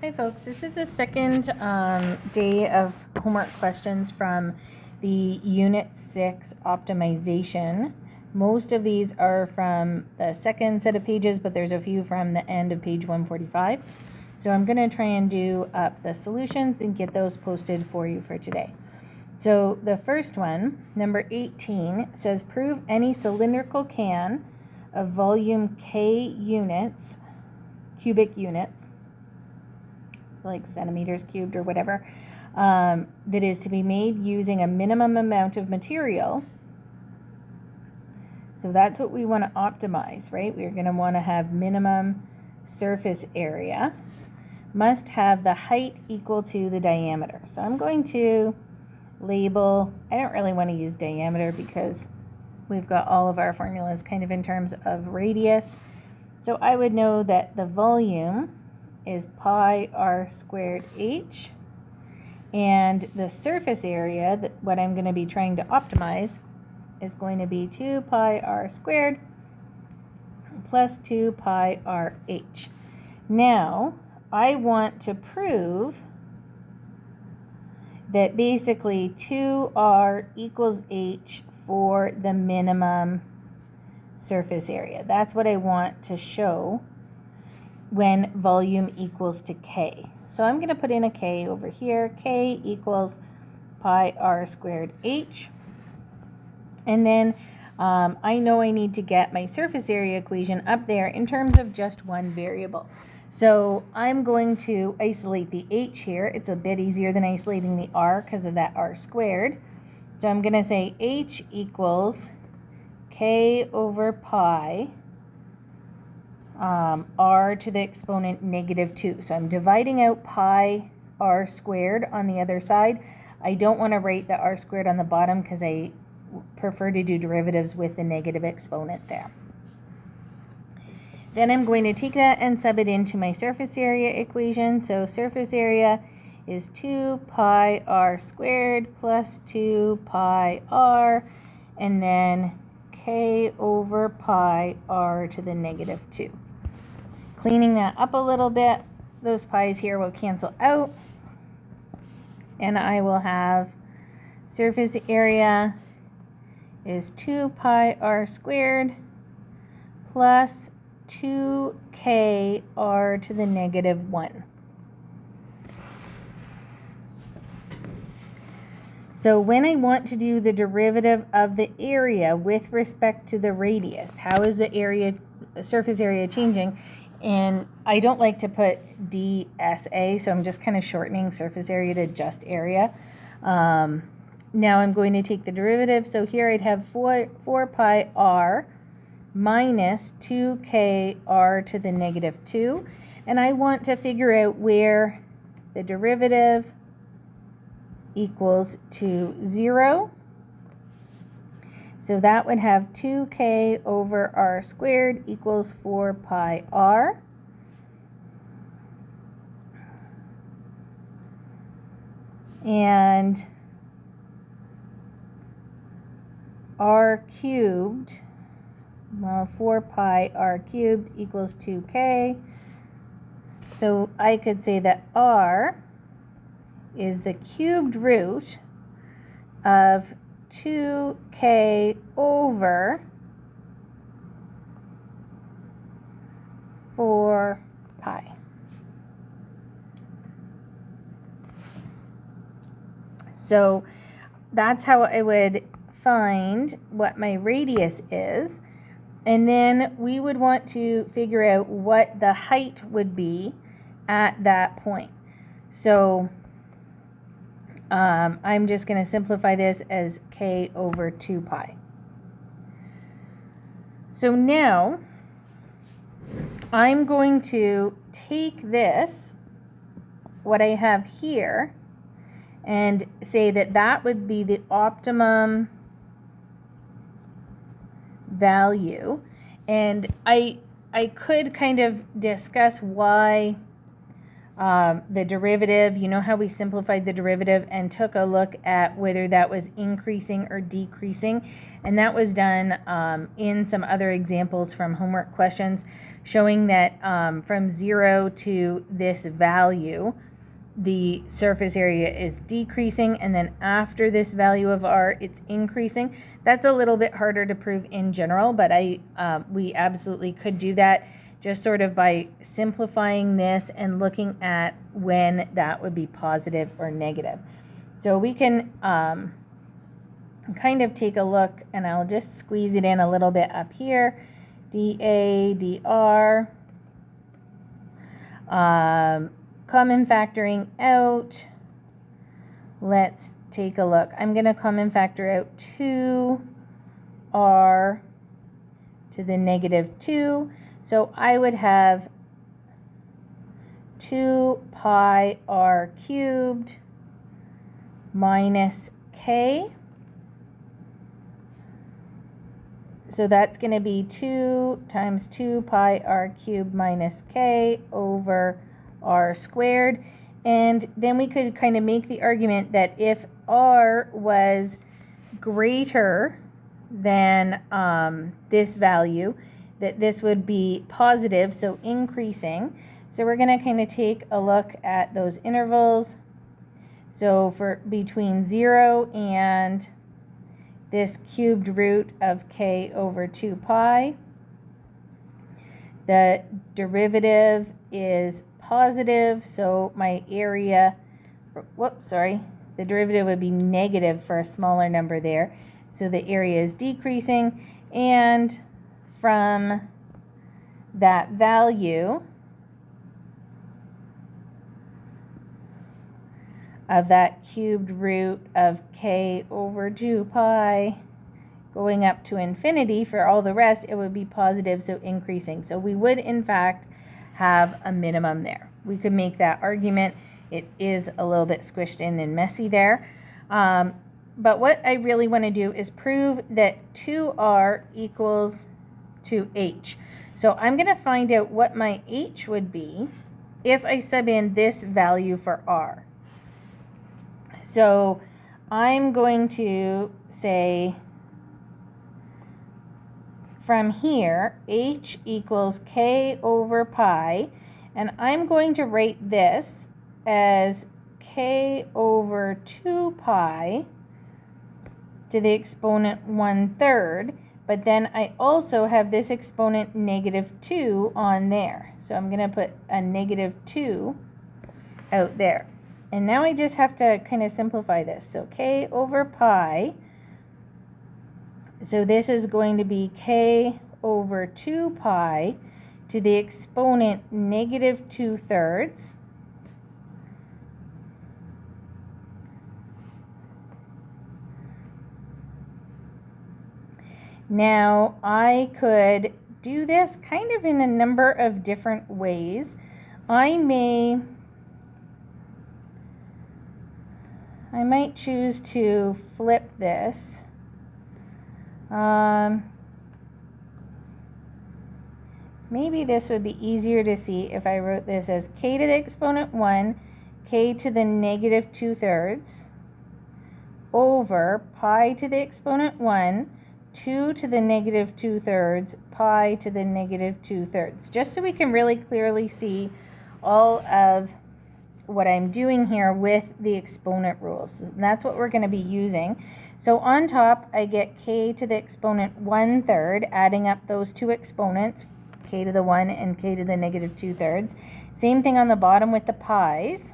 Hi folks, this is the second day of homework questions from the Unit 6 optimization. Most of these are from the second set of pages, but there's a few from the end of page 145. So I'm going to try and do up the solutions and get those posted for you for today. So the first one, number 18, says prove any cylindrical can of volume K units, cubic units, like centimeters cubed or whatever, that is to be made using a minimum amount of material. So that's what we want to optimize, right? We're going to want to have minimum surface area, must have the height equal to the diameter. So I'm going to label, I don't really want to use diameter because we've got all of our formulas kind of in terms of radius. So I would know that the volume is pi r squared h, and the surface area, that what I'm going to be trying to optimize, is going to be 2 pi r squared plus 2 pi r h. Now I want to prove that basically 2r equals h for the minimum surface area. That's what I want to show when volume equals to K. So I'm going to put in a K over here. K equals pi r squared h. And then I know I need to get my surface area equation up there in terms of just one variable. So I'm going to isolate the h here. It's a bit easier than isolating the r because of that r squared. So I'm going to say h equals K over pi r to the exponent -2. So I'm dividing out pi r squared on the other side. I don't want to write the r squared on the bottom because I prefer to do derivatives with the negative exponent there. Then I'm going to take that and sub it into my surface area equation. So surface area is 2 pi r squared plus 2 pi r, and then K over pi r to the -2. Cleaning that up a little bit, those pi's here will cancel out, and I will have surface area is 2 pi r squared plus 2k r to the -1. So when I want to do the derivative of the area with respect to the radius, how is the surface area changing? And I don't like to put DSA, so I'm just kind of shortening surface area to just area. Now I'm going to take the derivative. So here I'd have 4 pi r minus 2k r to the -2. And I want to figure out where the derivative equals to 0. So that would have 2k over r squared equals 4 pi r. And r cubed, well, 4 pi r cubed equals 2k. So I could say that r is the cubed root of 2k over 4 pi. So that's how I would find what my radius is. And then we would want to figure out what the height would be at that point. So I'm just going to simplify this as k over 2 pi. So now I'm going to take this, what I have here, and say that that would be the optimum value. And I could kind of discuss why the derivative. You know how we simplified the derivative and took a look at whether that was increasing or decreasing, and that was done in some other examples from homework questions, showing that from 0 to this value, the surface area is decreasing, and then after this value of r, it's increasing. That's a little bit harder to prove in general, but we absolutely could do that just sort of by simplifying this and looking at when that would be positive or negative. So we can kind of take a look, and I'll just squeeze it in a little bit up here. dA, dr. Common factoring out. Let's take a look. I'm going to common factor out 2r to the negative 2. So I would have 2 pi r cubed minus k. So that's going to be 2 times 2 pi r cubed minus k over r squared. And then we could kind of make the argument that if r was greater than this value, that this would be positive, so increasing. So we're going to kind of take a look at those intervals. So for between 0 and this cubed root of k over 2 pi, the derivative is positive, so my area, the derivative would be negative for a smaller number there. So the area is decreasing, and from that value of that cubed root of k over 2 pi going up to infinity, for all the rest, it would be positive, so increasing. So we would, in fact, have a minimum there. We could make that argument. It is a little bit squished in and messy there. But what I really want to do is prove that 2r equals to h. So I'm going to find out what my h would be if I sub in this value for r. So I'm going to say from here, h equals k over pi, and I'm going to write this as k over 2 pi to the exponent 1/3, but then I also have this exponent negative 2 on there. So I'm going to put a negative 2 out there. And now I just have to kind of simplify this. So k over pi, so this is going to be k over 2 pi to the exponent negative 2/3. Now I could do this kind of in a number of different ways. I might choose to flip this. Maybe this would be easier to see if I wrote this as k to the exponent 1, k to the negative 2/3 over pi to the exponent 1, 2 to the negative 2/3, pi to the negative 2/3, just so we can really clearly see all of what I'm doing here with the exponent rules. And that's what we're going to be using. So on top, I get k to the exponent 1/3, adding up those two exponents, k to the 1 and k to the negative 2/3. Same thing on the bottom with the pi's.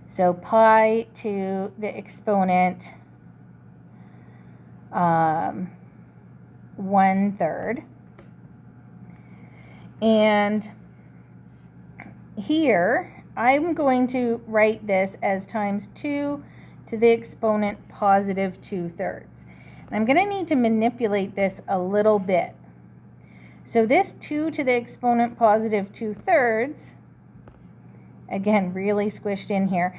So pi to the exponent 1/3. And here, I'm going to write this as times 2 to the exponent positive 2/3. And I'm going to need to manipulate this a little bit. So this 2 to the exponent positive 2/3, again, really squished in here.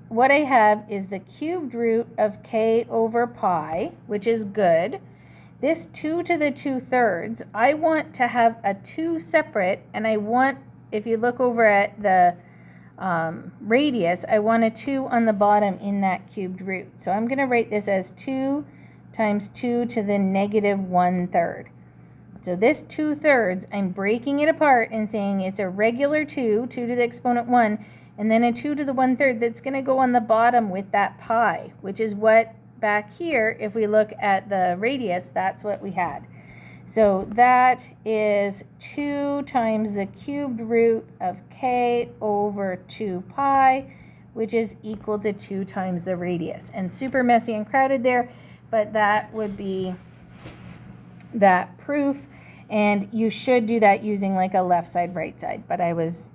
What I have is the cubed root of k over pi, which is good. This 2 to the 2/3, I want to have a 2 separate, and I want if you look over at the radius, I want a 2 on the bottom in that cubed root. So I'm going to write this as 2 times 2 to the negative 1/3. So this 2/3, I'm breaking it apart and saying it's a regular 2 to the exponent 1, and then a 2 to the 1/3 that's going to go on the bottom with that pi, which is what back here, if we look at the radius, that's what we had. So that is 2 times the cubed root of k over 2 pi, which is equal to 2 times the radius. And super messy and crowded there, but that would be that proof. And you should do that using like a left side, right side, but I was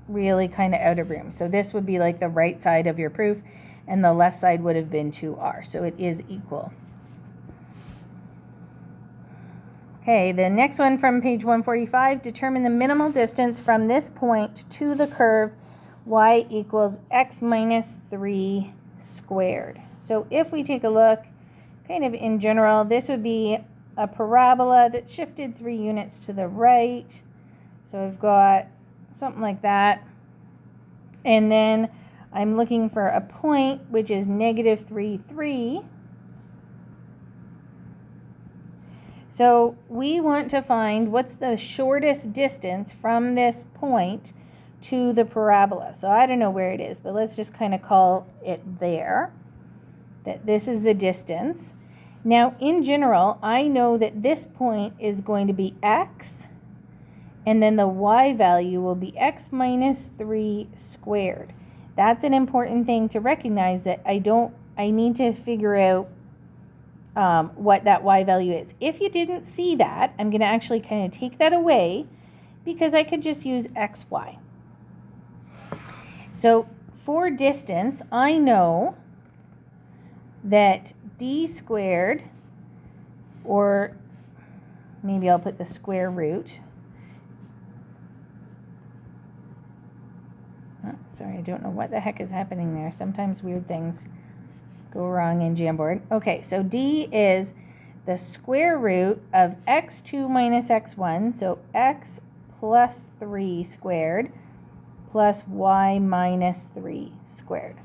really kind of out of room. So this would be like the right side of your proof, and the left side would have been 2r. So it is equal. Okay, the next one from page 145, determine the minimal distance from this point to the curve y equals x minus 3 squared. So if we take a look kind of in general, this would be a parabola that shifted 3 units to the right. So I've got something like that. And then I'm looking for a point which is negative 3, 3. So we want to find what's the shortest distance from this point to the parabola. So I don't know where it is, but let's just kind of call it there, that this is the distance. Now, in general, I know that this point is going to be x, and then the y value will be x minus 3 squared. That's an important thing to recognize, that I need to figure out what that y value is. If you didn't see that, I'm going to actually kind of take that away, because I could just use xy. So for distance, I know that d squared, or maybe I'll put the square root. Oh, sorry, I don't know what the heck is happening there. Sometimes weird things go wrong in Jamboard. Okay, so d is the square root of x2 minus x1, so x plus 3 squared plus y minus 3 squared.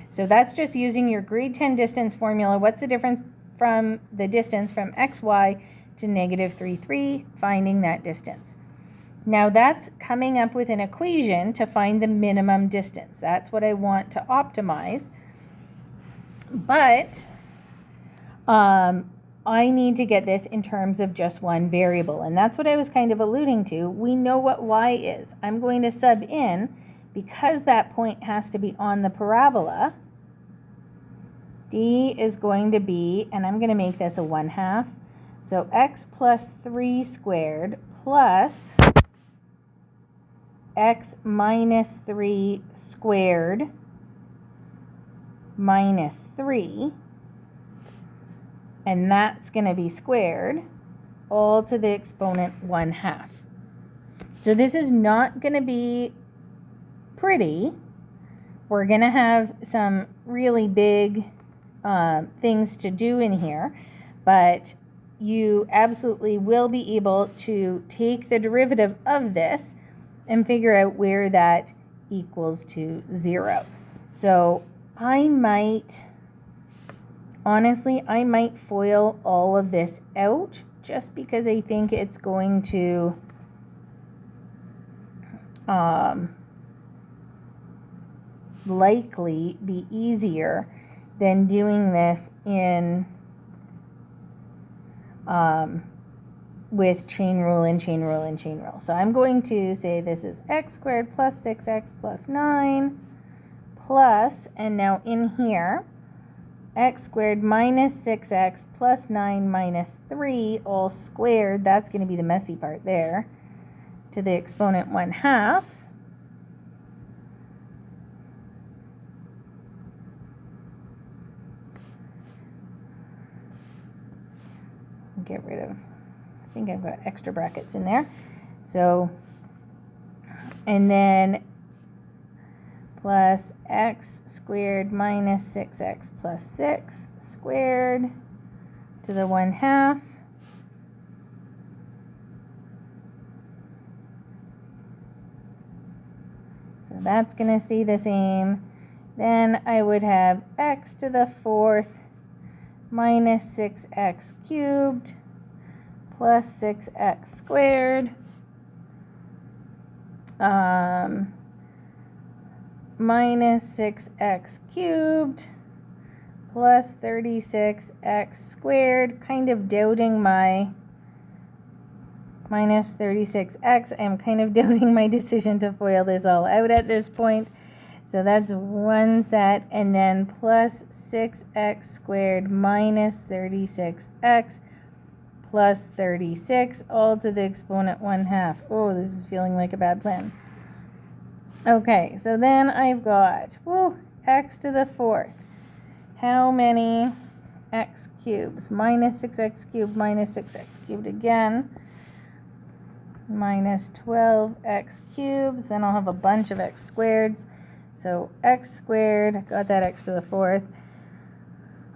So that's just using your grade 10 distance formula. What's the difference from the distance from xy to negative 3, 3, finding that distance. Now that's coming up with an equation to find the minimum distance. That's what I want to optimize. But I need to get this in terms of just one variable, and that's what I was kind of alluding to. We know what y is. I'm going to sub in, because that point has to be on the parabola, d is going to be, and I'm going to make this a 1/2, so x plus 3 squared plus x minus 3 squared minus 3, and that's going to be squared, all to the exponent 1/2. So this is not going to be pretty. We're going to have some really big things to do in here, but you absolutely will be able to take the derivative of this and figure out where that equals to 0. So I might, honestly, I might FOIL all of this out, just because I think it's going to likely be easier than doing this in with chain rule and chain rule and chain rule. So I'm going to say this is x squared plus 6x plus 9 plus, and now in here, x squared minus 6x plus 9 minus 3 all squared. That's going to be the messy part there, to the exponent 1/2. Get rid of, I think I've got extra brackets in there. So, and then plus x squared minus 6x plus 6 squared to the 1/2. So that's going to stay the same. Then I would have x to the fourth minus 6x cubed plus 6x squared minus 6x cubed plus 36x squared. Kind of doubting my minus 36x. I'm kind of doubting my decision to FOIL this all out at this point. So that's one set, and then plus 6x squared minus 36x plus 36, all to the exponent 1/2. Oh, this is feeling like a bad plan. Okay, so then I've got x to the fourth. How many x cubes? Minus 6x cubed minus 6x cubed again. Minus 12x cubes. Then I'll have a bunch of x squareds. So x squared, got that x to the fourth,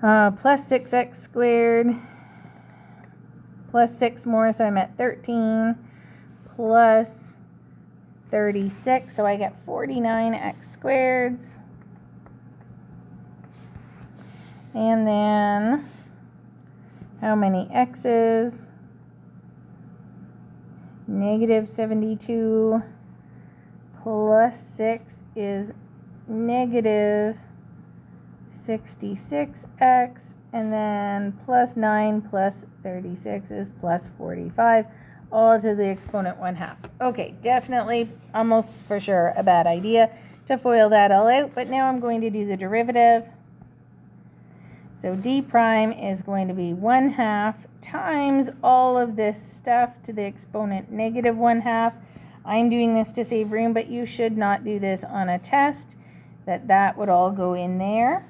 plus 6x squared, plus 6 more, so I'm at 13, plus 36, so I get 49x squareds. And then, how many x's? Negative 72 plus 6 is negative 66x, and then plus 9 plus 36 is plus 45, all to the exponent 1/2. Okay, definitely, almost for sure, a bad idea to FOIL that all out, but now I'm going to do the derivative. So d prime is going to be 1/2 times all of this stuff to the exponent negative 1/2. I'm doing this to save room, but you should not do this on a test. That would all go in there.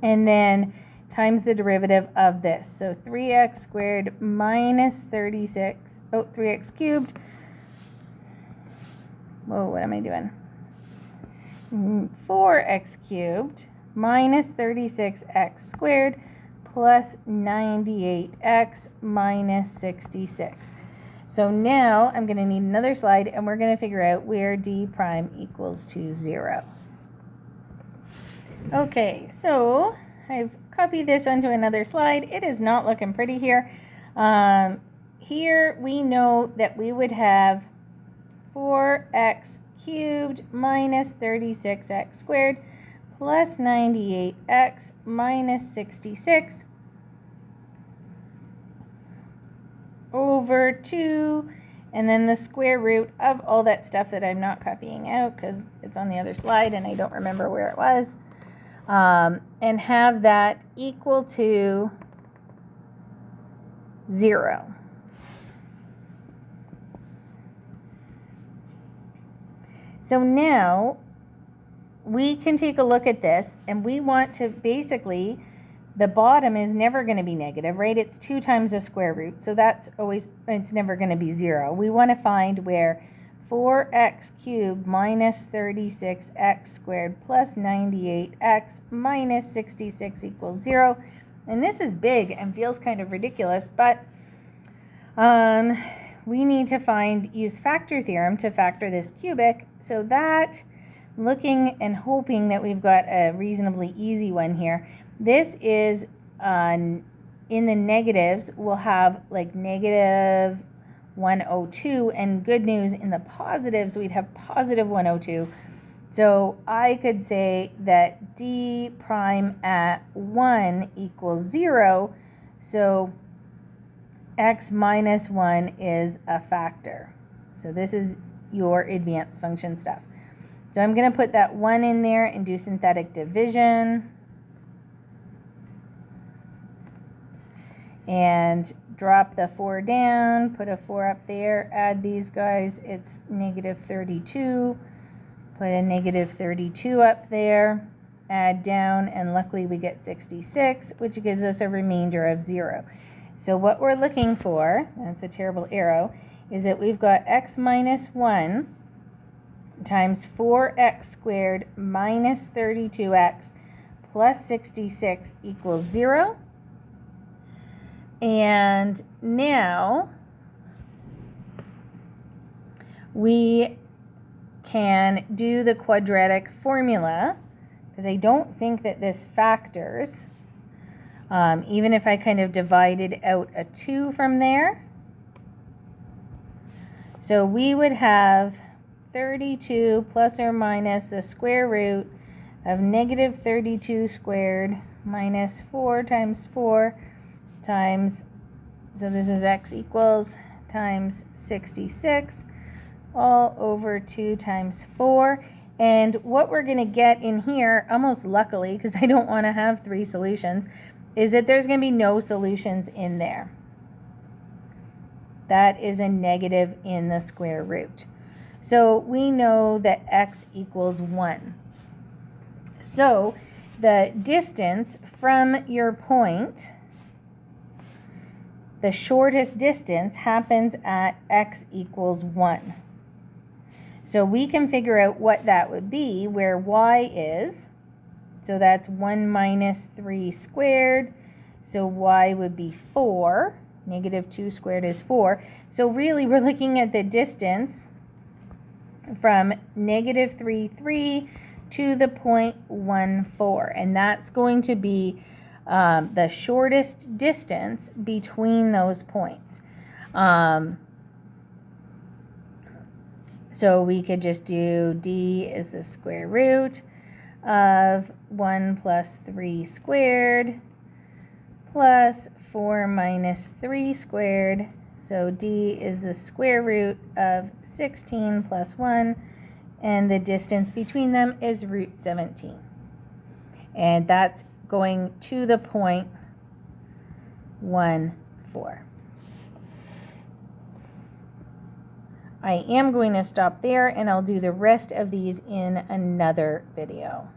And then times the derivative of this. So 3x squared minus 3x cubed. Whoa, what am I doing? 4x cubed minus 36x squared plus 98x minus 66. So now I'm going to need another slide, and we're going to figure out where d prime equals to 0. Okay, so I've copied this onto another slide. It is not looking pretty here. Here we know that we would have 4x cubed minus 36x squared plus 98x minus 66 over 2, and then the square root of all that stuff that I'm not copying out because it's on the other slide and I don't remember where it was, and have that equal to 0. So now we can take a look at this, and we want to basically, the bottom is never going to be negative, right? It's 2 times the square root, so that's always, it's never going to be 0. We want to find where 4x cubed minus 36x squared plus 98x minus 66 equals 0. And this is big and feels kind of ridiculous, but we need to use factor theorem to factor this cubic, so that, looking and hoping that we've got a reasonably easy one here. This is, in the negatives, we'll have like negative 102, and good news, in the positives, we'd have positive 102. So I could say that d prime at 1 equals 0, so x minus 1 is a factor. So this is your advanced function stuff. So I'm going to put that 1 in there and do synthetic division. And drop the 4 down, put a 4 up there, add these guys, it's negative 32. Put a negative 32 up there, add down, and luckily we get 66, which gives us a remainder of 0. So what we're looking for, that's a terrible arrow, is that we've got x minus 1 times 4x squared minus 32x plus 66 equals 0. And now we can do the quadratic formula, because I don't think that this factors, even if I kind of divided out a 2 from there. So we would have 32 plus or minus the square root of negative 32 squared minus 4 times 4 times, so this is x equals, times 66 all over 2 times 4. And what we're going to get in here, almost luckily, because I don't want to have 3 solutions, is that there's going to be no solutions in there. That is a negative in the square root. So we know that x equals 1. So the distance from your point, the shortest distance, happens at x equals 1. So we can figure out what that would be, where y is, so that's 1 minus 3 squared, so y would be 4. Negative 2 squared is 4. So really we're looking at the distance from negative 3, 3 to the point 1, 4. And that's going to be the shortest distance between those points. So we could just do d is the square root of 1 plus 3 squared plus 4 minus 3 squared. So d is the square root of 16 plus 1, and the distance between them is root 17. And that's going to the point 1, 4. I am going to stop there, and I'll do the rest of these in another video.